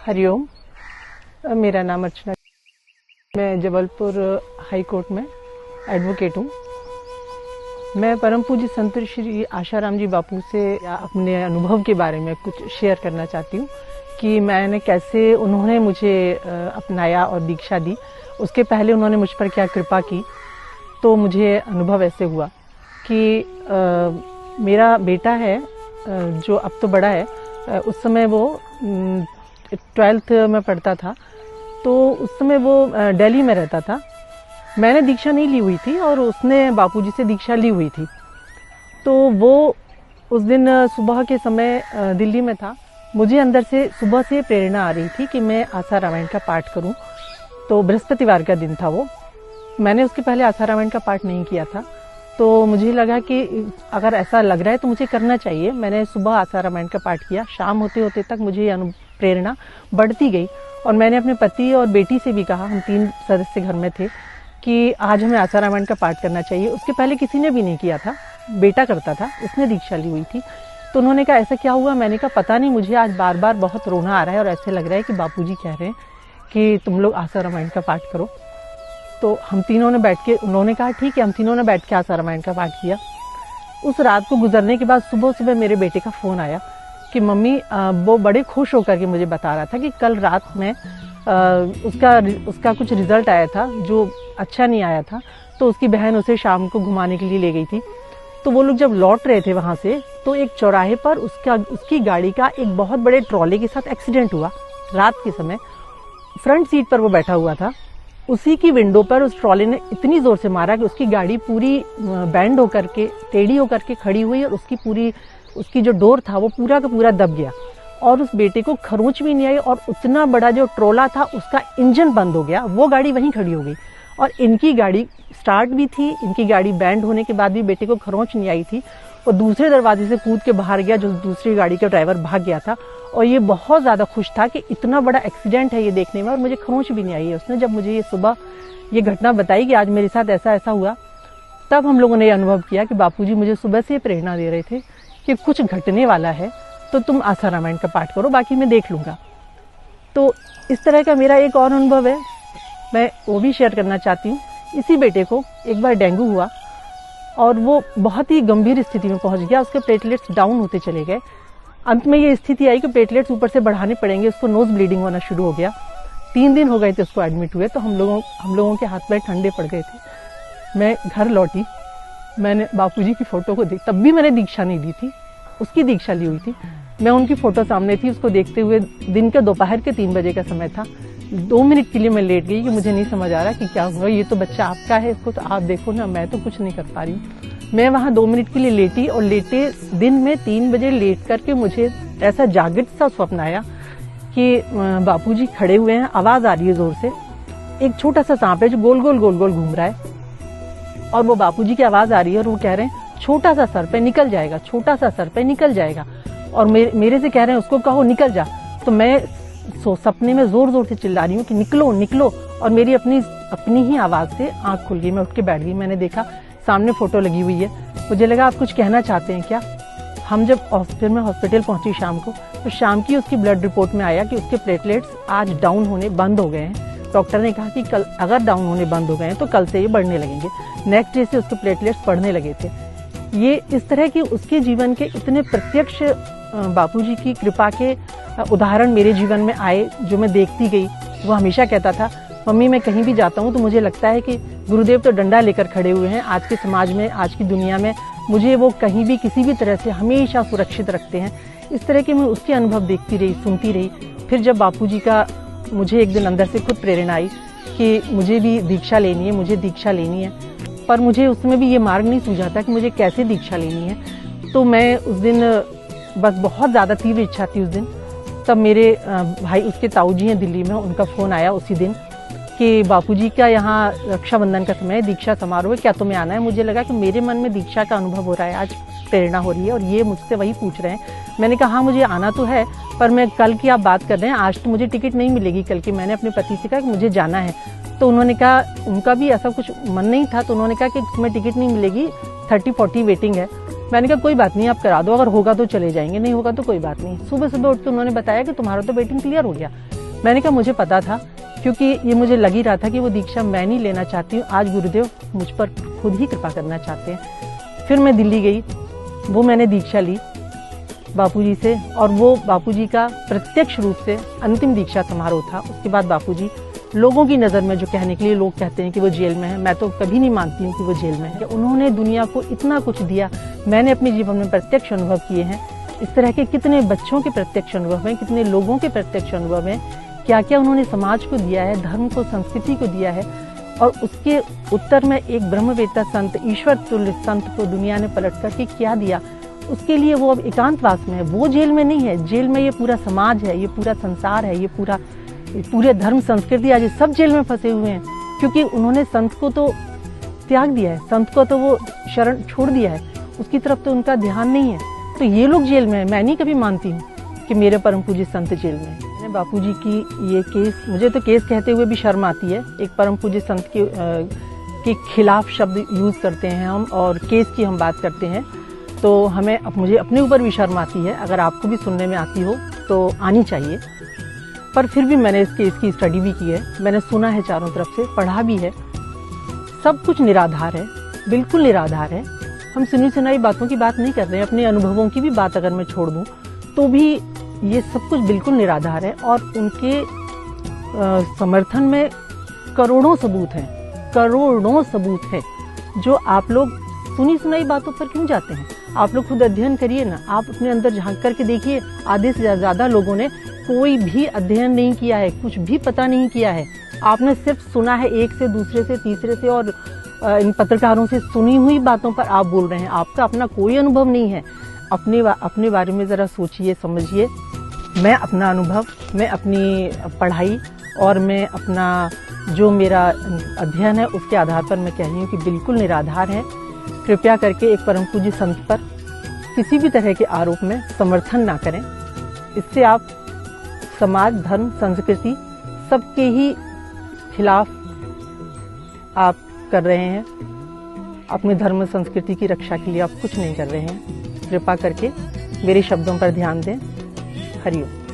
हरिओम। मेरा नाम अर्चना, मैं जबलपुर हाई कोर्ट में एडवोकेट हूँ। मैं परम पूज्य संत श्री आशाराम जी बापू से अपने अनुभव के बारे में कुछ शेयर करना चाहती हूँ कि मैंने कैसे उन्होंने मुझे अपनाया और दीक्षा दी। उसके पहले उन्होंने मुझ पर क्या कृपा की। तो मुझे अनुभव ऐसे हुआ कि मेरा बेटा है जो अब तो बड़ा है, उस समय वो 12th में पढ़ता था। तो उस समय वो दिल्ली में रहता था। मैंने दीक्षा नहीं ली हुई थी और उसने बापूजी से दीक्षा ली हुई थी। तो वो उस दिन सुबह के समय दिल्ली में था। मुझे अंदर से सुबह से प्रेरणा आ रही थी कि मैं आशा रामायण का पाठ करूं। तो बृहस्पतिवार का दिन था वो। मैंने उसके पहले आशा रामायण का पाठ नहीं किया था। तो मुझे लगा कि अगर ऐसा लग रहा है तो मुझे करना चाहिए। मैंने सुबह आशा रामायण का पाठ किया। शाम होते होते तक मुझे प्रेरणा बढ़ती गई और मैंने अपने पति और बेटी से भी कहा, हम 3 सदस्य घर में थे, कि आज हमें आशा रामायण का पाठ करना चाहिए। उसके पहले किसी ने भी नहीं किया था, बेटा करता था, उसने दीक्षा ली हुई थी। तो उन्होंने कहा ऐसा क्या हुआ? मैंने कहा पता नहीं, मुझे आज बार बार बहुत रोना आ रहा है और ऐसे लग रहा है कि बापूजी कह रहे हैं कि तुम लोग आशा रामायण का पाठ करो। तो हम तीनों ने बैठ के, उन्होंने कहा ठीक है, हम तीनों ने बैठ के आशा रामायण का पाठ किया। उस रात को गुजरने के बाद सुबह सुबह मेरे बेटे का फ़ोन आया कि मम्मी, वो बड़े खुश होकर के मुझे बता रहा था कि कल रात में उसका कुछ रिजल्ट आया था जो अच्छा नहीं आया था। तो उसकी बहन उसे शाम को घुमाने के लिए ले गई थी। तो वो लोग जब लौट रहे थे वहाँ से, तो एक चौराहे पर उसकी गाड़ी का एक बहुत बड़े ट्रॉले के साथ एक्सीडेंट हुआ। रात के समय फ्रंट सीट पर वो बैठा हुआ था। उसी की विंडो पर उस ट्रॉले ने इतनी जोर से मारा कि उसकी गाड़ी पूरी बैंड होकर के, टेढ़ी होकर के खड़ी हुई और उसकी जो डोर था वो पूरा का पूरा दब गया और उस बेटे को खरोंच भी नहीं आई और उतना बड़ा जो ट्रोला था उसका इंजन बंद हो गया। वो गाड़ी वहीं खड़ी हो गई और इनकी गाड़ी स्टार्ट भी थी। इनकी गाड़ी बैंड होने के बाद भी बेटे को खरोंच नहीं आई थी और दूसरे दरवाजे से कूद के बाहर गया, जो दूसरी गाड़ी का ड्राइवर भाग गया था। और ये बहुत ज़्यादा खुश था कि इतना बड़ा एक्सीडेंट है ये देखने में और मुझे खरोंच भी नहीं आई है। उसने जब मुझे ये सुबह ये घटना बताई कि आज मेरे साथ ऐसा ऐसा हुआ, तब हम लोगों ने ये अनुभव किया कि बापूजी मुझे सुबह से प्रेरणा दे रहे थे कि कुछ घटने वाला है तो तुम आशा रामायण का पाठ करो, बाकी मैं देख लूँगा। तो इस तरह का मेरा एक और अनुभव है, मैं वो भी शेयर करना चाहती हूँ। इसी बेटे को एक बार डेंगू हुआ और वो बहुत ही गंभीर स्थिति में पहुंच गया। उसके प्लेटलेट्स डाउन होते चले गए। अंत में ये स्थिति आई कि प्लेटलेट्स ऊपर से बढ़ाने पड़ेंगे। उसको नोज ब्लीडिंग होना शुरू हो गया। 3 दिन हो गए थे उसको एडमिट हुए। तो हम लोगों के हाथ पैर ठंडे पड़ गए थे। मैं घर लौटी, मैंने बापूजी की फोटो को तब भी मैंने दीक्षा नहीं दी थी, उसकी दीक्षा ली हुई थी। मैं उनकी फोटो सामने थी, उसको देखते हुए दिन के दोपहर के 3 बजे का समय था। 2 मिनट के लिए मैं लेट गई कि मुझे नहीं समझ आ रहा कि क्या हुआ। ये तो बच्चा आपका है, इसको तो आप देखो ना, मैं तो कुछ नहीं कर पा रही हूँ। मैं वहाँ 2 मिनट के लिए लेटी और लेटे दिन में 3 बजे लेट करके मुझे ऐसा जागृत सा स्वप्न आया कि बापूजी खड़े हुए हैं, आवाज आ रही है जोर से। एक छोटा सा सांप है जो गोल गोल घूम रहा है और वो बापूजी की आवाज आ रही है और वो कह रहे हैं छोटा सा सर पे निकल जाएगा, छोटा सा सर पे निकल जाएगा। और मेरे से कह रहे हैं उसको कहो निकल जा। तो मैं सपने में जोर जोर से चिल्ला रही हूँ कि निकलो निकलो, और मेरी अपनी ही आवाज से आंख खुल गई। मैं उठ के बैठ गई। मैंने देखा सामने फोटो लगी हुई है। मुझे लगा आप कुछ कहना चाहते हैं क्या। हम जब हॉस्पिटल पहुंची शाम को, तो शाम की उसकी ब्लड रिपोर्ट में आया कि उसके प्लेटलेट्स आज डाउन होने बंद हो गए हैं। डॉक्टर ने कहा कि कल अगर डाउन होने बंद हो गए हैं तो कल से ये बढ़ने लगेंगे। नेक्स्ट डे से उसके प्लेटलेट्स बढ़ने लगे थे। ये इस तरह की उसके जीवन के इतने प्रत्यक्ष बापूजी की कृपा के उदाहरण मेरे जीवन में आए, जो मैं देखती गई। वो हमेशा कहता था, मम्मी मैं कहीं भी जाता हूँ तो मुझे लगता है कि गुरुदेव तो डंडा लेकर खड़े हुए हैं। आज के समाज में, आज की दुनिया में मुझे वो कहीं भी किसी भी तरह से हमेशा सुरक्षित रखते हैं। इस तरह के मैं उसके अनुभव देखती रही, सुनती रही। फिर जब बापूजी का मुझे एक दिन अंदर से खुद प्रेरणा आई कि मुझे भी दीक्षा लेनी है, मुझे दीक्षा लेनी है, पर मुझे उसमें भी ये मार्ग नहीं सूझा था कि मुझे कैसे दीक्षा लेनी है। तो मैं उस दिन बस बहुत ज़्यादा तीव्र इच्छा थी उस दिन। तब मेरे भाई, उसके ताऊ जी हैं दिल्ली में, उनका फ़ोन आया उसी दिन कि बापूजी का यहाँ रक्षाबंधन का समय दीक्षा समारोह है, क्या तुम्हें आना है। मुझे लगा कि मेरे मन में दीक्षा का अनुभव हो रहा है, आज प्रेरणा हो रही है और ये मुझसे वही पूछ रहे हैं। मैंने कहा हाँ मुझे आना तो है, पर मैं कल की आप बात कर रहे हैं, आज तो मुझे टिकट नहीं मिलेगी कल की। मैंने अपने पति से कहा कि मुझे जाना है। तो उन्होंने कहा, उनका भी ऐसा कुछ मन नहीं था, तो उन्होंने कहा कि तुम्हें टिकट नहीं मिलेगी, 30-40 वेटिंग है। मैंने कहा कोई बात नहीं, आप करा दो, अगर होगा तो चले जाएंगे, नहीं होगा तो कोई बात नहीं। सुबह सुबह उठ के उन्होंने बताया कि तुम्हारा तो वेटिंग क्लियर हो गया। मैंने कहा मुझे पता था, क्योंकि ये मुझे लग ही रहा था कि वो दीक्षा मैं नहीं लेना चाहती हूँ, आज गुरुदेव मुझ पर खुद ही कृपा करना चाहते हैं। फिर मैं दिल्ली गई, वो मैंने दीक्षा ली बापूजी से, और वो बापूजी का प्रत्यक्ष रूप से अंतिम दीक्षा समारोह था। उसके बाद बापूजी लोगों की नज़र में, जो कहने के लिए लोग कहते हैं कि वो जेल में है, मैं तो कभी नहीं मानती हूँ कि वो जेल में है। उन्होंने दुनिया को इतना कुछ दिया, मैंने अपने जीवन में प्रत्यक्ष अनुभव किए हैं। इस तरह के कितने बच्चों के प्रत्यक्ष अनुभव हैं, कितने लोगों के प्रत्यक्ष अनुभव हैं, क्या क्या उन्होंने समाज को दिया है, धर्म को, संस्कृति को दिया है। और उसके उत्तर में एक ब्रह्मवेत्ता संत, ईश्वर तुल्य संत को दुनिया ने पलट करके क्या दिया, उसके लिए वो अब एकांतवास में है। वो जेल में नहीं है, जेल में ये पूरा समाज है, ये पूरा संसार है, ये पूरे धर्म संस्कृति, आज सब जेल में फंसे हुए हैं, क्योंकि उन्होंने संत को तो त्याग दिया है, संत को तो वो शरण छोड़ दिया है, उसकी तरफ तो उनका ध्यान नहीं है। तो ये लोग जेल में है। मैं नहीं कभी मानती हूँ कि मेरे परम पूज्य संत जेल में है। मैंने बापूजी की ये केस, मुझे तो केस कहते हुए भी शर्म आती है। एक परम पूज्य संत के खिलाफ शब्द यूज करते हैं हम, और केस की हम बात करते हैं, तो मुझे अपने ऊपर भी शर्म आती है। अगर आपको भी सुनने में आती हो तो आनी चाहिए, पर फिर भी मैंने इस केस की स्टडी भी की है, मैंने सुना है चारों तरफ से, पढ़ा भी है। सब कुछ निराधार है, बिल्कुल निराधार है। हम सुनी सुनाई बातों की बात नहीं कर रहे हैं, अपने अनुभवों की भी बात अगर मैं छोड़ दूं तो भी ये सब कुछ बिल्कुल निराधार है। और उनके समर्थन में करोड़ों सबूत हैं, करोड़ों सबूत हैं, जो आप लोग सुनी सुनाई बातों पर क्यों जाते हैं? आप लोग खुद अध्ययन करिए ना, आप अपने अंदर झांक करके देखिए। आधे से ज्यादा लोगों ने कोई भी अध्ययन नहीं किया है, कुछ भी पता नहीं किया है। आपने सिर्फ सुना है, एक से, दूसरे से, तीसरे से, और इन पत्रकारों से सुनी हुई बातों पर आप बोल रहे हैं। आपका अपना कोई अनुभव नहीं है। अपने बारे में जरा सोचिए, समझिए। मैं अपना अनुभव, मैं अपनी पढ़ाई और मैं अपना जो मेरा अध्ययन है, उसके आधार पर मैं कह रही हूँ कि बिल्कुल निराधार है। कृपया करके एक परम पूज्य संत पर किसी भी तरह के आरोप में समर्थन ना करें। इससे आप समाज, धर्म, संस्कृति सबके ही खिलाफ आप कर रहे हैं। अपने धर्म संस्कृति की रक्षा के लिए आप कुछ नहीं कर रहे हैं। कृपा करके मेरे शब्दों पर ध्यान दें। हरिओम।